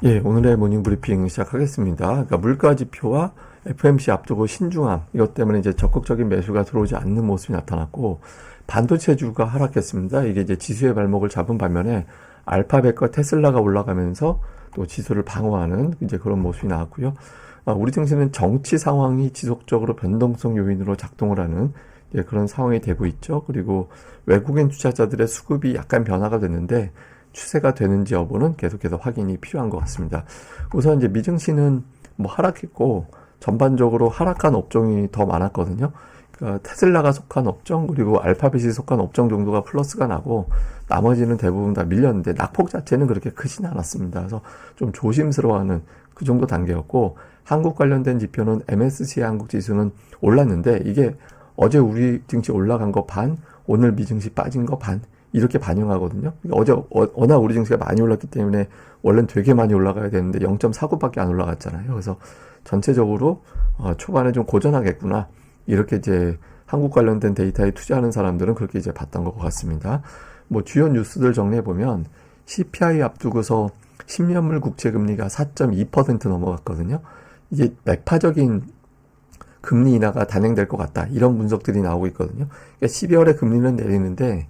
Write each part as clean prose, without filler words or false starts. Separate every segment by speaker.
Speaker 1: 예, 오늘의 모닝 브리핑 시작하겠습니다. 그러니까 물가 지표와 FOMC 앞두고 신중함, 이것 때문에 이제 적극적인 매수가 들어오지 않는 모습이 나타났고, 반도체주가 하락했습니다. 이게 이제 지수의 발목을 잡은 반면에 알파벳과 테슬라가 올라가면서 또 지수를 방어하는 이제 그런 모습이 나왔고요. 우리 증시는 정치 상황이 지속적으로 변동성 요인으로 작동을 하는 그런 상황이 되고 있죠. 그리고 외국인 투자자들의 수급이 약간 변화가 됐는데, 추세가 되는지 여부는 계속해서 확인이 필요한 것 같습니다. 우선 이제 미증시는 뭐 하락했고 전반적으로 하락한 업종이 더 많았거든요. 그러니까 테슬라가 속한 업종 그리고 알파벳이 속한 업종 정도가 플러스가 나고 나머지는 대부분 다 밀렸는데 낙폭 자체는 그렇게 크진 않았습니다. 그래서 좀 조심스러워하는 그 정도 단계였고 한국 관련된 지표는 MSCI 한국 지수는 올랐는데 이게 어제 우리 증시 올라간 거 반, 오늘 미증시 빠진 거 반, 이렇게 반영하거든요. 그러니까 어제 워낙 우리 증시가 많이 올랐기 때문에 원래는 되게 많이 올라가야 되는데 0.49밖에 안 올라갔잖아요. 그래서 전체적으로 초반에 좀 고전하겠구나. 이렇게 이제 한국 관련된 데이터에 투자하는 사람들은 그렇게 이제 봤던 것 같습니다. 뭐 주요 뉴스들 정리해 보면 CPI 앞두고서 10년물 국채 금리가 4.2% 넘어갔거든요. 이게 매파적인 금리 인하가 단행될 것 같다. 이런 분석들이 나오고 있거든요. 그러니까 12월에 금리는 내리는데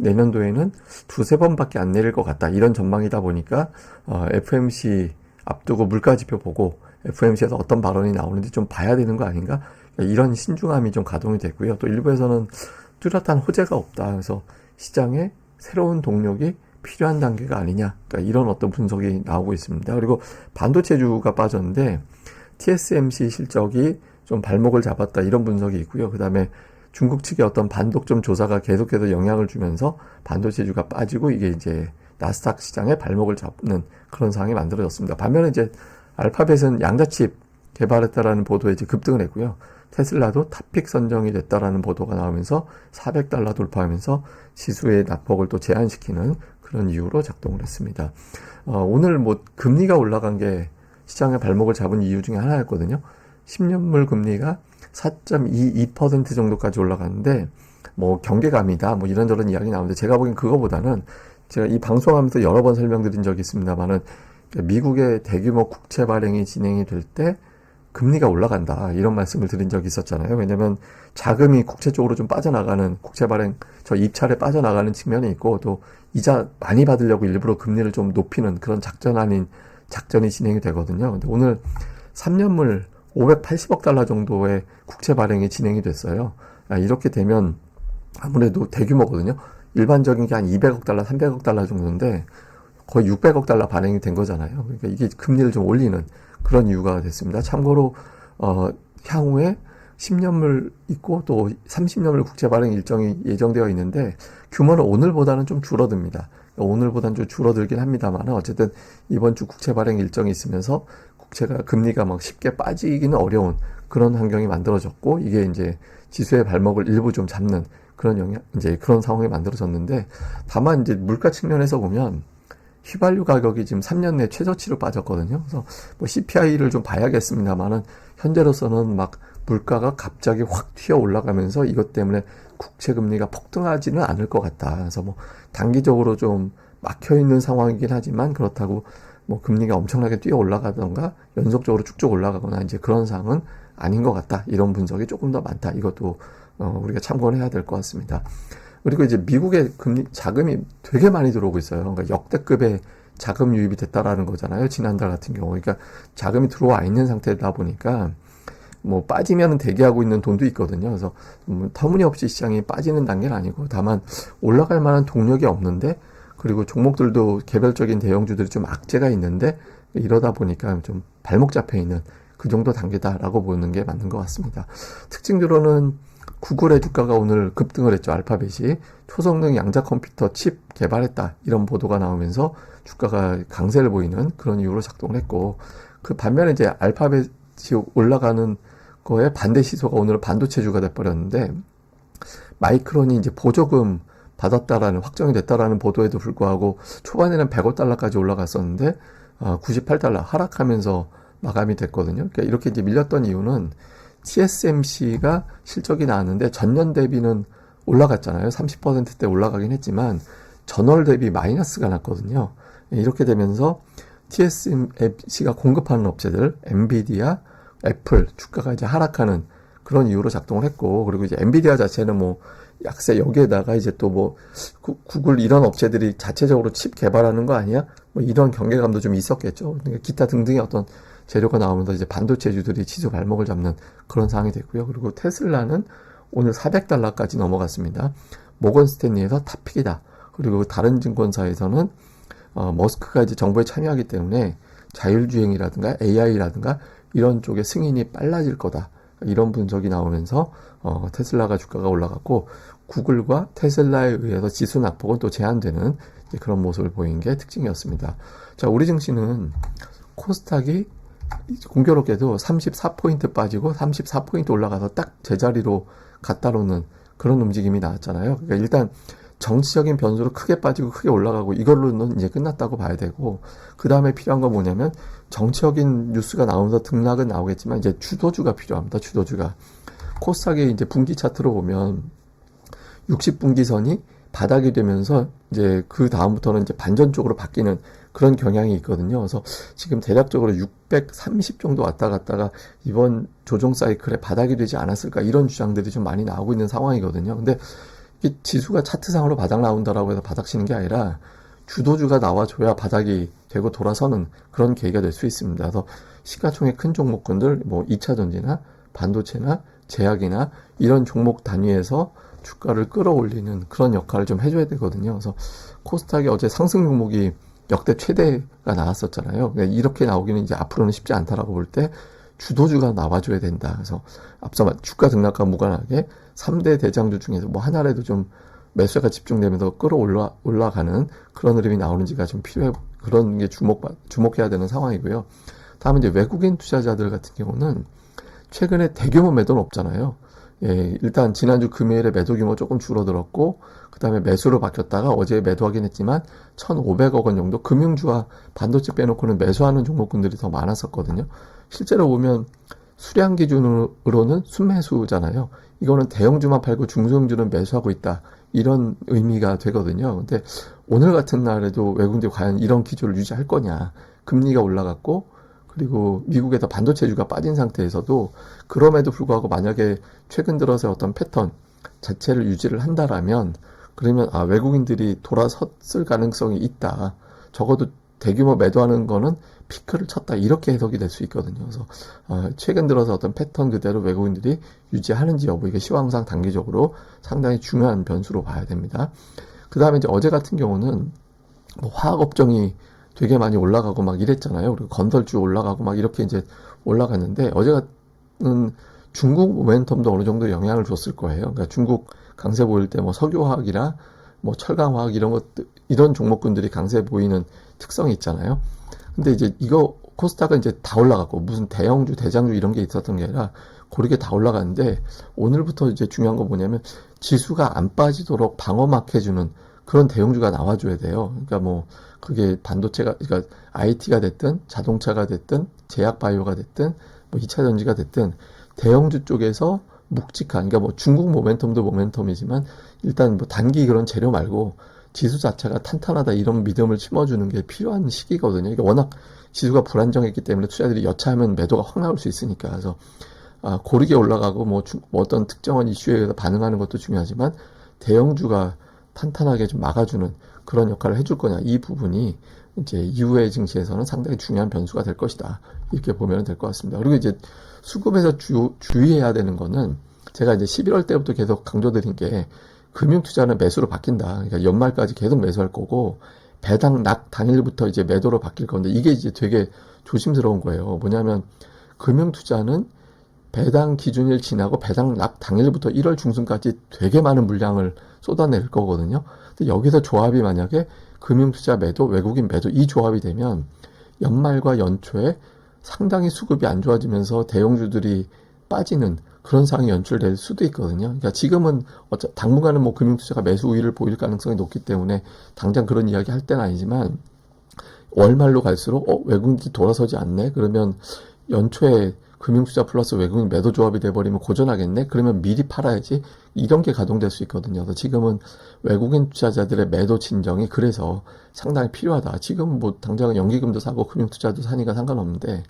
Speaker 1: 내년도에는 두세 번밖에 안 내릴 것 같다. 이런 전망이다 보니까 FOMC 앞두고 물가지표 보고 FOMC에서 어떤 발언이 나오는지 좀 봐야 되는 거 아닌가? 이런 신중함이 좀 가동이 됐고요. 또 일부에서는 뚜렷한 호재가 없다. 그래서 시장에 새로운 동력이 필요한 단계가 아니냐. 그러니까 이런 어떤 분석이 나오고 있습니다. 그리고 반도체주가 빠졌는데 TSMC 실적이 좀 발목을 잡았다. 이런 분석이 있고요. 그 다음에 중국 측의 어떤 반독점 조사가 계속해서 영향을 주면서 반도체주가 빠지고 이게 이제 나스닥 시장의 발목을 잡는 그런 상황이 만들어졌습니다. 반면에 이제 알파벳은 양자칩 개발했다라는 보도에 이제 급등을 했고요. 테슬라도 탑픽 선정이 됐다라는 보도가 나오면서 400달러 돌파하면서 지수의 낙폭을 또 제한시키는 그런 이유로 작동을 했습니다. 오늘 뭐 금리가 올라간 게 시장의 발목을 잡은 이유 중에 하나였거든요. 10년물 금리가 4.22% 정도까지 올라갔는데 뭐 경계감이다 뭐 이런저런 이야기 나오는데 제가 보기엔 그거보다는 제가 이 방송하면서 여러 번 설명드린 적이 있습니다만은 미국의 대규모 국채 발행이 진행이 될 때 금리가 올라간다 이런 말씀을 드린 적이 있었잖아요. 왜냐면 자금이 국채 쪽으로 좀 빠져나가는 국채 발행 저 입찰에 빠져나가는 측면이 있고 또 이자 많이 받으려고 일부러 금리를 좀 높이는 그런 작전 아닌 작전이 진행이 되거든요. 근데 오늘 3년물 580억 달러 정도의 국채 발행이 진행이 됐어요. 이렇게 되면 아무래도 대규모거든요. 일반적인 게 한 200억 달러, 300억 달러 정도인데 거의 600억 달러 발행이 된 거잖아요. 그러니까 이게 금리를 좀 올리는 그런 이유가 됐습니다. 참고로 향후에 10년물 있고 또 30년물 국채 발행 일정이 예정되어 있는데 규모는 오늘보다는 좀 줄어듭니다. 오늘보다는 좀 줄어들긴 합니다만 어쨌든 이번 주 국채 발행 일정이 있으면서 국채가 금리가 막 쉽게 빠지기는 어려운 그런 환경이 만들어졌고 이게 이제 지수의 발목을 일부 좀 잡는 그런 이제 그런 상황이 만들어졌는데 다만 이제 물가 측면에서 보면 휘발유 가격이 지금 3년 내 최저치로 빠졌거든요. 그래서 뭐 CPI를 좀 봐야겠습니다만은 현재로서는 막 물가가 갑자기 확 튀어 올라가면서 이것 때문에 국채 금리가 폭등하지는 않을 것 같다. 그래서 뭐 단기적으로 좀 막혀 있는 상황이긴 하지만 그렇다고 뭐 금리가 엄청나게 뛰어 올라가던가 연속적으로 쭉쭉 올라가거나 이제 그런 상황은 아닌 것 같다. 이런 분석이 조금 더 많다. 이것도 우리가 참고를 해야 될 것 같습니다. 그리고 이제 미국의 금리 자금이 되게 많이 들어오고 있어요. 그러니까 역대급의 자금 유입이 됐다라는 거잖아요. 지난달 같은 경우. 그러니까 자금이 들어와 있는 상태다 보니까 뭐 빠지면 대기하고 있는 돈도 있거든요. 그래서 터무니없이 시장이 빠지는 단계는 아니고 다만 올라갈 만한 동력이 없는데 그리고 종목들도 개별적인 대형주들이 좀 악재가 있는데 이러다 보니까 좀 발목 잡혀 있는 그 정도 단계다라고 보는 게 맞는 것 같습니다. 특징적으로는 구글의 주가가 오늘 급등을 했죠. 알파벳이 초성능 양자 컴퓨터 칩 개발했다 이런 보도가 나오면서 주가가 강세를 보이는 그런 이유로 작동을 했고 그 반면에 이제 알파벳이 올라가는 거에 반대 시소가 오늘 반도체주가 돼버렸는데 마이크론이 이제 보조금 받았다라는 확정이 됐다라는 보도에도 불구하고 초반에는 100억 달러까지 올라갔었는데 98달러 하락하면서 마감이 됐거든요. 그러니까 이렇게 이제 밀렸던 이유는 TSMC가 실적이 나왔는데 전년 대비는 올라갔잖아요. 30%대 올라가긴 했지만 전월 대비 마이너스가 났거든요. 이렇게 되면서 TSMC가 공급하는 업체들, 엔비디아, 애플 주가가 이제 하락하는 그런 이유로 작동을 했고, 그리고 이제 엔비디아 자체는 뭐 약세, 여기에다가 이제 또 뭐 구글 이런 업체들이 자체적으로 칩 개발하는 거 아니야? 뭐 이런 경계감도 좀 있었겠죠. 그러니까 기타 등등의 어떤 재료가 나오면서 이제 반도체주들이 지수 발목을 잡는 그런 상황이 됐고요. 그리고 테슬라는 오늘 400달러까지 넘어갔습니다. 모건 스탠리에서 탑픽이다. 그리고 다른 증권사에서는 머스크가 이제 정부에 참여하기 때문에 자율주행이라든가 AI라든가 이런 쪽의 승인이 빨라질 거다. 이런 분석이 나오면서 테슬라가 주가가 올라갔고, 구글과 테슬라에 의해서 지수 낙폭은 또 제한되는 그런 모습을 보인 게 특징이었습니다. 자, 우리 증시는 코스닥이 공교롭게도 34포인트 빠지고 34포인트 올라가서 딱 제자리로 갖다 놓는 그런 움직임이 나왔잖아요. 그러니까 일단 정치적인 변수로 크게 빠지고 크게 올라가고 이걸로는 이제 끝났다고 봐야 되고, 그 다음에 필요한 건 뭐냐면 정치적인 뉴스가 나오면서 등락은 나오겠지만 이제 주도주가 필요합니다. 주도주가. 코스닥의 이제 분기 차트로 보면 60분기 선이 바닥이 되면서 이제 그 다음부터는 이제 반전 쪽으로 바뀌는 그런 경향이 있거든요. 그래서 지금 대략적으로 630 정도 왔다 갔다가 이번 조정 사이클에 바닥이 되지 않았을까, 이런 주장들이 좀 많이 나오고 있는 상황이거든요. 근데 이 지수가 차트상으로 바닥 나온다라고 해서 바닥 치는 게 아니라 주도주가 나와줘야 바닥이 되고 돌아서는 그런 계기가 될 수 있습니다. 그래서 시가총액 큰 종목군들, 뭐 2차전지나 반도체나 제약이나 이런 종목 단위에서 주가를 끌어올리는 그런 역할을 좀 해줘야 되거든요. 그래서 코스닥이 어제 상승 종목이 역대 최대가 나왔었잖아요. 그러니까 이렇게 나오기는 이제 앞으로는 쉽지 않다라고 볼 때 주도주가 나와줘야 된다. 그래서 앞서 주가 등락과 무관하게 3대 대장주 중에서 뭐 하나라도 좀 매수가 집중되면서 올라가는 그런 흐름이 나오는지가 좀 필요해, 그런 게 주목해야 되는 상황이고요. 다음은 이제 외국인 투자자들 같은 경우는 최근에 대규모 매도는 없잖아요. 예, 일단 지난주 금요일에 매도 규모 조금 줄어들었고, 그 다음에 매수로 바뀌었다가 어제 매도하긴 했지만 1,500억 원 정도, 금융주와 반도체 빼놓고는 매수하는 종목군들이 더 많았었거든요. 실제로 보면 수량 기준으로는 순매수잖아요. 이거는 대형주만 팔고 중소형주는 매수하고 있다, 이런 의미가 되거든요. 근데 오늘 같은 날에도 외국인들이 과연 이런 기조를 유지할 거냐. 금리가 올라갔고, 그리고 미국에서 반도체주가 빠진 상태에서도 그럼에도 불구하고 만약에 최근 들어서 어떤 패턴 자체를 유지를 한다라면, 그러면 외국인들이 돌아섰을 가능성이 있다. 적어도 대규모 매도하는 거는 피크를 쳤다, 이렇게 해석이 될 수 있거든요. 그래서 최근 들어서 어떤 패턴 그대로 외국인들이 유지하는지 여부, 이게 시황상 단기적으로 상당히 중요한 변수로 봐야 됩니다. 그 다음에 이제 어제 같은 경우는 뭐 화학업종이 되게 많이 올라가고 막 이랬잖아요. 그리고 건설주 올라가고 막 이렇게 이제 올라갔는데, 어제는 중국 모멘텀도 어느 정도 영향을 줬을 거예요. 그러니까 중국 강세 보일 때 뭐 석유화학이나 뭐 철강화학 이런 것들, 이런 종목군들이 강세 보이는 특성이 있잖아요. 근데 이제 이거 코스닥은 이제 다 올라갔고, 무슨 대형주, 대장주 이런 게 있었던 게 아니라 고르게 다 올라갔는데, 오늘부터 이제 중요한 거 뭐냐면 지수가 안 빠지도록 방어막 해주는 그런 대형주가 나와줘야 돼요. 그러니까 뭐 그게 반도체가, 그러니까 IT가 됐든 자동차가 됐든 제약 바이오가 됐든 뭐 2차 전지가 됐든 대형주 쪽에서 묵직한, 그러니까 뭐 중국 모멘텀도 모멘텀이지만 일단 뭐 단기 그런 재료 말고 지수 자체가 탄탄하다, 이런 믿음을 심어주는 게 필요한 시기거든요. 이게 워낙 지수가 불안정했기 때문에 투자들이 여차하면 매도가 확 나올 수 있으니까. 그래서 고르게 올라가고 뭐 어떤 특정한 이슈에 의해서 반응하는 것도 중요하지만 대형주가 탄탄하게 좀 막아주는 그런 역할을 해줄 거냐, 이 부분이 이제 이후의 증시에서는 상당히 중요한 변수가 될 것이다, 이렇게 보면 될 것 같습니다. 그리고 이제 수급에서 주의해야 되는 거는, 제가 이제 11월 때부터 계속 강조드린 게, 금융투자는 매수로 바뀐다. 그러니까 연말까지 계속 매수할 거고, 배당 낙 당일부터 이제 매도로 바뀔 건데, 이게 이제 되게 조심스러운 거예요. 뭐냐면 금융투자는 배당 기준일 지나고 배당 낙 당일부터 1월 중순까지 되게 많은 물량을 쏟아낼 거거든요. 근데 여기서 조합이 만약에 금융투자 매도, 외국인 매도, 이 조합이 되면 연말과 연초에 상당히 수급이 안 좋아지면서 대형주들이 빠지는 그런 상황이 연출될 수도 있거든요. 그러니까 지금은 당분간은 뭐 금융투자가 매수 우위를 보일 가능성이 높기 때문에 당장 그런 이야기 할 때는 아니지만, 월말로 갈수록 외국인들이 돌아서지 않네? 그러면 연초에 금융투자 플러스 외국인 매도 조합이 돼버리면 고전하겠네? 그러면 미리 팔아야지. 이런 게 가동될 수 있거든요. 그래서 지금은 외국인 투자자들의 매도 진정이 그래서 상당히 필요하다. 지금 뭐 당장 연기금도 사고 금융투자도 사니까 상관없는데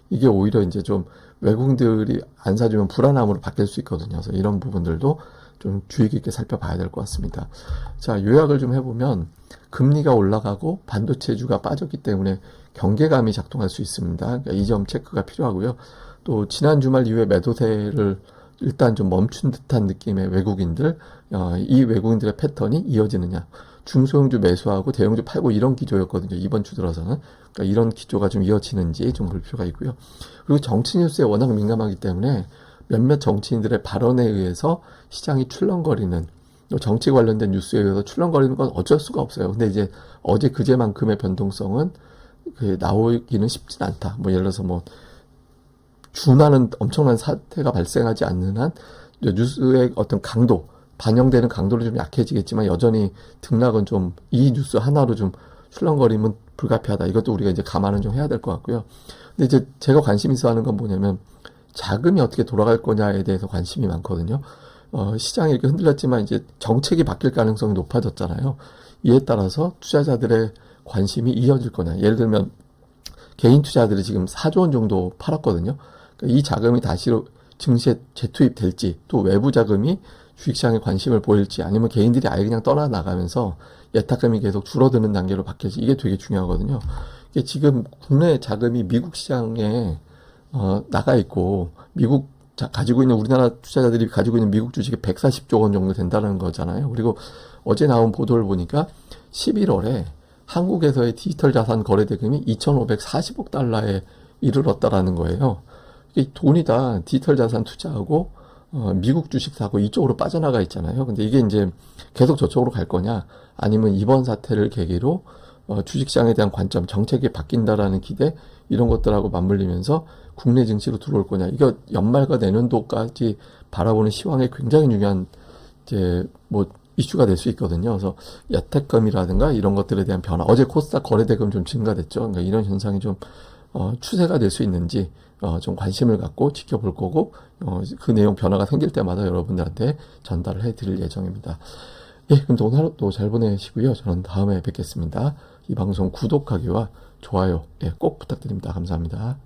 Speaker 1: 이게 오히려 이제 좀 외국인들이 안 사주면 불안함으로 바뀔 수 있거든요. 그래서 이런 부분들도 좀 주의 깊게 살펴봐야 될 것 같습니다. 자, 요약을 좀 해보면 금리가 올라가고 반도체주가 빠졌기 때문에 경계감이 작동할 수 있습니다. 그러니까 이 점 체크가 필요하고요. 또 지난 주말 이후에 매도세를 일단 좀 멈춘 듯한 느낌의 외국인들, 이 외국인들의 패턴이 이어지느냐. 중소형주 매수하고 대형주 팔고 이런 기조였거든요. 이번 주 들어서는. 그러니까 이런 기조가 좀 이어지는지 좀 볼 필요가 있고요. 그리고 정치 뉴스에 워낙 민감하기 때문에 몇몇 정치인들의 발언에 의해서 시장이 출렁거리는, 정치 관련된 뉴스에 의해서 출렁거리는 건 어쩔 수가 없어요. 근데 이제 어제 그제만큼의 변동성은 나오기는 쉽진 않다. 뭐 예를 들어서 뭐 준하는 엄청난 사태가 발생하지 않는 한 뉴스의 어떤 강도, 반영되는 강도는 좀 약해지겠지만 여전히 등락은 좀 이 뉴스 하나로 좀 출렁거리면 불가피하다. 이것도 우리가 이제 감안은 좀 해야 될 것 같고요. 근데 이제 제가 관심 있어 하는 건 뭐냐면 자금이 어떻게 돌아갈 거냐에 대해서 관심이 많거든요. 시장이 이렇게 흔들렸지만 이제 정책이 바뀔 가능성이 높아졌잖아요. 이에 따라서 투자자들의 관심이 이어질 거냐. 예를 들면 개인 투자들이 지금 4조 원 정도 팔았거든요. 그러니까 이 자금이 다시 증시에 재투입될지, 또 외부 자금이 주식시장에 관심을 보일지, 아니면 개인들이 아예 그냥 떠나나가면서 예탁금이 계속 줄어드는 단계로 바뀔지, 이게 되게 중요하거든요. 이게 지금 국내 자금이 미국 시장에 나가 있고, 가지고 있는, 우리나라 투자자들이 가지고 있는 미국 주식이 140조 원 정도 된다는 거잖아요. 그리고 어제 나온 보도를 보니까 11월에 한국에서의 디지털 자산 거래 대금이 2,540억 달러에 이르렀다라는 거예요. 이게 돈이 다 디지털 자산 투자하고 미국 주식 사고 이쪽으로 빠져나가 있잖아요. 근데 이게 이제 계속 저쪽으로 갈 거냐, 아니면 이번 사태를 계기로 주식시장에 대한 관점, 정책이 바뀐다라는 기대, 이런 것들하고 맞물리면서 국내 증시로 들어올 거냐. 이거 연말과 내년도까지 바라보는 시황에 굉장히 중요한 이제 뭐 이슈가 될 수 있거든요. 그래서 예탁금이라든가 이런 것들에 대한 변화. 어제 코스닥 거래대금 좀 증가됐죠. 그러니까 이런 현상이 좀 추세가 될 수 있는지 좀 관심을 갖고 지켜볼 거고, 그 내용 변화가 생길 때마다 여러분들한테 전달을 해드릴 예정입니다. 예, 그럼 오늘 하루도 잘 보내시고요. 저는 다음에 뵙겠습니다. 이 방송 구독하기와 좋아요, 꼭 부탁드립니다. 감사합니다.